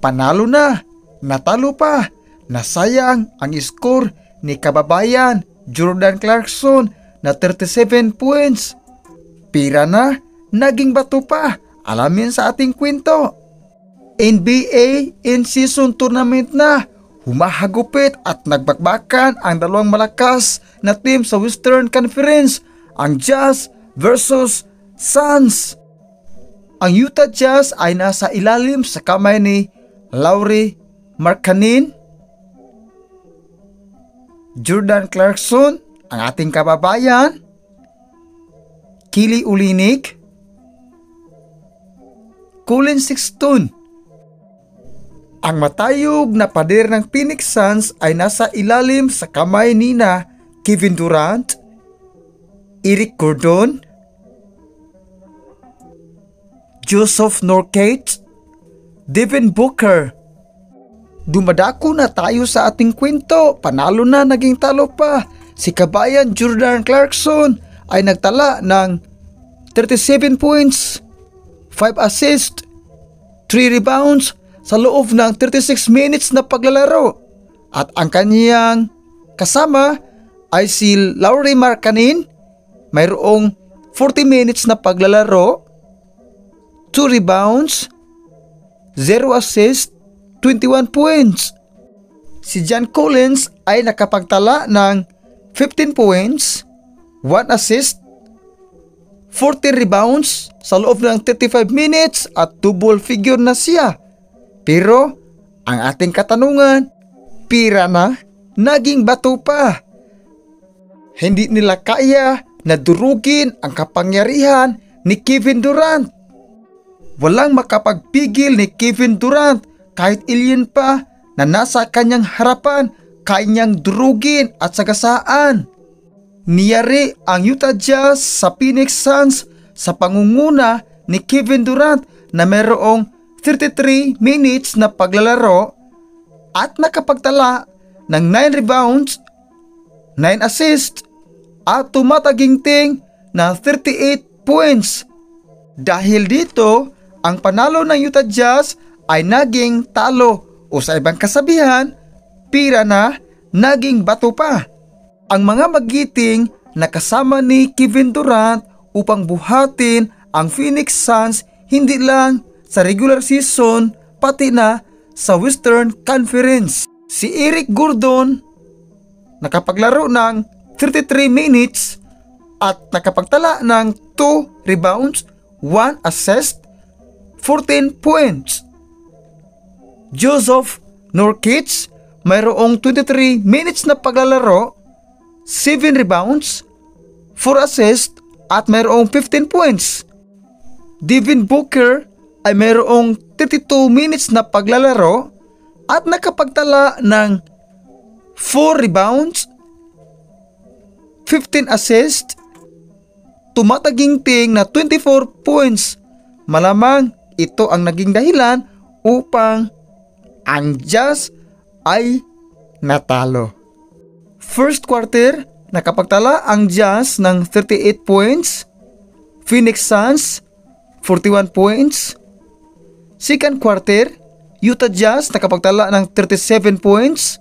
panalo na, natalo pa, nasayang ang score ni kababayan Jordan Clarkson na 37 points. Pira na, naging bato pa. Alamin sa ating kwento. NBA in-season tournament na. Humahagupit at nagbakbakan ang dalawang malakas na team sa Western Conference, ang Jazz versus Suns. Ang Utah Jazz ay nasa ilalim sa kamay ni Lauri Markkanen. Jordan Clarkson, ang ating kababayan, Kelly Olynyk, Colin Sexton. Ang matayog na pader ng Phoenix Suns ay nasa ilalim sa kamay nina Kevin Durant, Eric Gordon, Joseph Nurkic, Devin Booker. Dumadako na tayo sa ating kwento. Panalo na, naging talo pa. Si kabayan Jordan Clarkson ay nagtala ng 37 points, 5 assists, 3 rebounds sa loob ng 36 minutes na paglalaro. At ang kaniyang kasama ay si Lauri Markkanen, mayroong 40 minutes na paglalaro, 2 rebounds, 0 assists, 21 points. Si John Collins ay nakapagtala ng 15 points, 1 assist, 40 rebounds sa loob ng 35 minutes at double figure na siya. Pero ang ating katanungan, pira na, naging bato pa. Hindi nila kaya na durugin ang kapangyarihan ni Kevin Durant. Walang makapagpigil ni Kevin Durant kahit alien pa na nasa kanyang harapan, kaya niyang durugin at sagasaan. Niyari ang Utah Jazz sa Phoenix Suns sa pangunguna ni Kevin Durant na mayroong 33 minutes na paglalaro at nakapagtala ng 9 rebounds, 9 assists at tumataginting na 38 points. Dahil dito, ang panalo ng Utah Jazz ay naging talo o sa ibang kasabihan, pira na, naging bato pa. Ang mga magiting na kasama ni Kevin Durant upang buhatin ang Phoenix Suns hindi lang sa regular season pati na sa Western Conference. Si Eric Gordon nakapaglaro ng 33 minutes at nakapagtala ng 2 rebounds, 1 assist, 14 points. Joseph Nurkic mayroong 23 minutes na paglalaro, 7 rebounds, 4 assists at mayroong 15 points. Devin Booker ay mayroong 32 minutes na paglalaro at nakapagtala ng 4 rebounds, 15 assists, tumataginting na 24 points. Malamang ito ang naging dahilan upang ang Jazz ay natalo. First quarter, nakapagtala ang Jazz ng 38 points, Phoenix Suns 41 points. Second quarter, Utah Jazz nakapagtala ng 37 points,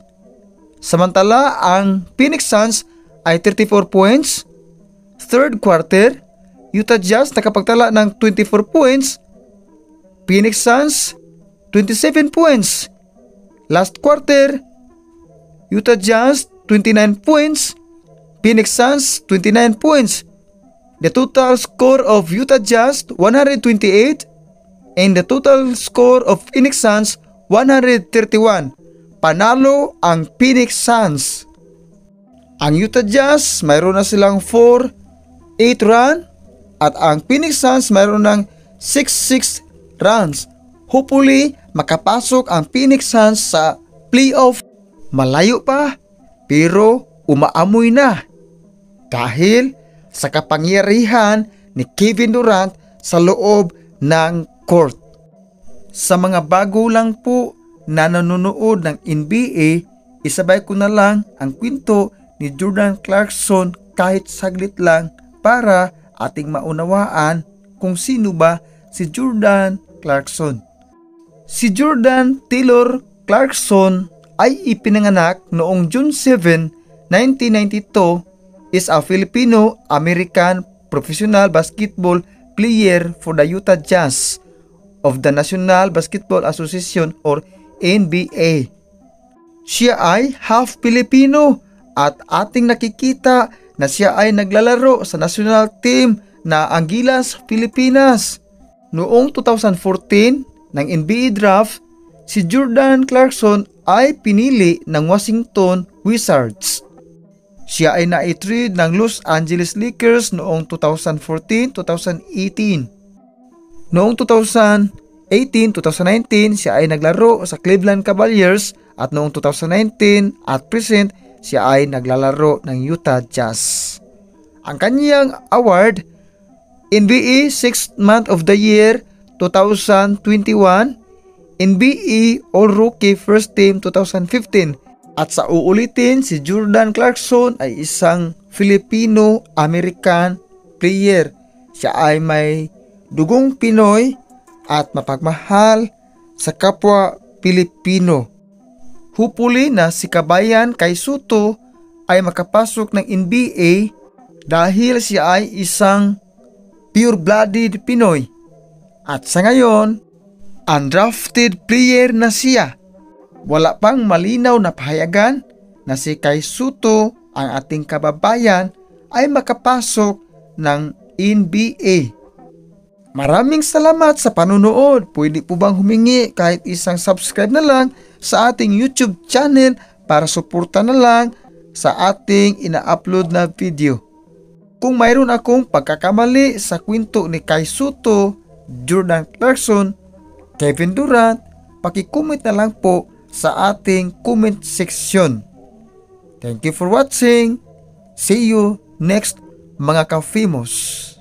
samantala ang Phoenix Suns ay 34 points. Third quarter, Utah Jazz nakapagtala ng 24 points, Phoenix Suns 27 points. Last quarter, Utah Jazz 29 points, Phoenix Suns 29 points. The total score of Utah Jazz 128 and the total score of Phoenix Suns 131. Panalo ang Phoenix Suns. Ang Utah Jazz mayroon na silang 4-8 run at ang Phoenix Suns mayroon ng 6-6 runs. Hopefully, makapasok ang Phoenix Suns sa playoff. Malayo pa, pero umaamoy na. Dahil sa kapangyarihan ni Kevin Durant sa loob ng court. Sa mga bago lang po na nanonood ng NBA, isabay ko na lang ang kwento ni Jordan Clarkson kahit saglit lang para ating maunawaan kung sino ba si Jordan Clarkson. Si Jordan Taylor Clarkson ay ipinanganak noong June 7, 1992, is a Filipino-American professional basketball player for the Utah Jazz of the National Basketball Association or NBA. Siya ay half Filipino at ating nakikita na siya ay naglalaro sa national team na Anguilas, Pilipinas. Noong 2014 ng NBA draft, si Jordan Clarkson ay pinili ng Washington Wizards. Siya ay na-trade ng Los Angeles Lakers noong 2014-2018. Noong 2018-2019, siya ay naglaro sa Cleveland Cavaliers at noong 2019 at present, siya ay naglalaro ng Utah Jazz. Ang kanyang award, NBA 6th Month of the Year 2021, NBA All-Rookie First Team 2015. At sa uulitin, si Jordan Clarkson ay isang Filipino-American player. Siya ay may dugong Pinoy at mapagmahal sa kapwa Pilipino. Hopefully na si Kabayan Kai Sotto ay makapasok ng NBA dahil siya ay isang pure-blooded Pinoy. At sa ngayon, undrafted player na siya. Wala pang malinaw na pahayagan na si Kai Sotto, ang ating kababayan, ay makapasok ng NBA. Maraming salamat sa panunood. Pwede po bang humingi kahit isang subscribe na lang sa ating YouTube channel para suporta na lang sa ating ina-upload na video. Kung mayroon akong pagkakamali sa kwento ni Kai Sotto, Jordan Clarkson, Kevin Durant, paki-comment na lang po sa ating comment section. Thank you for watching. See you next mga ka-famous.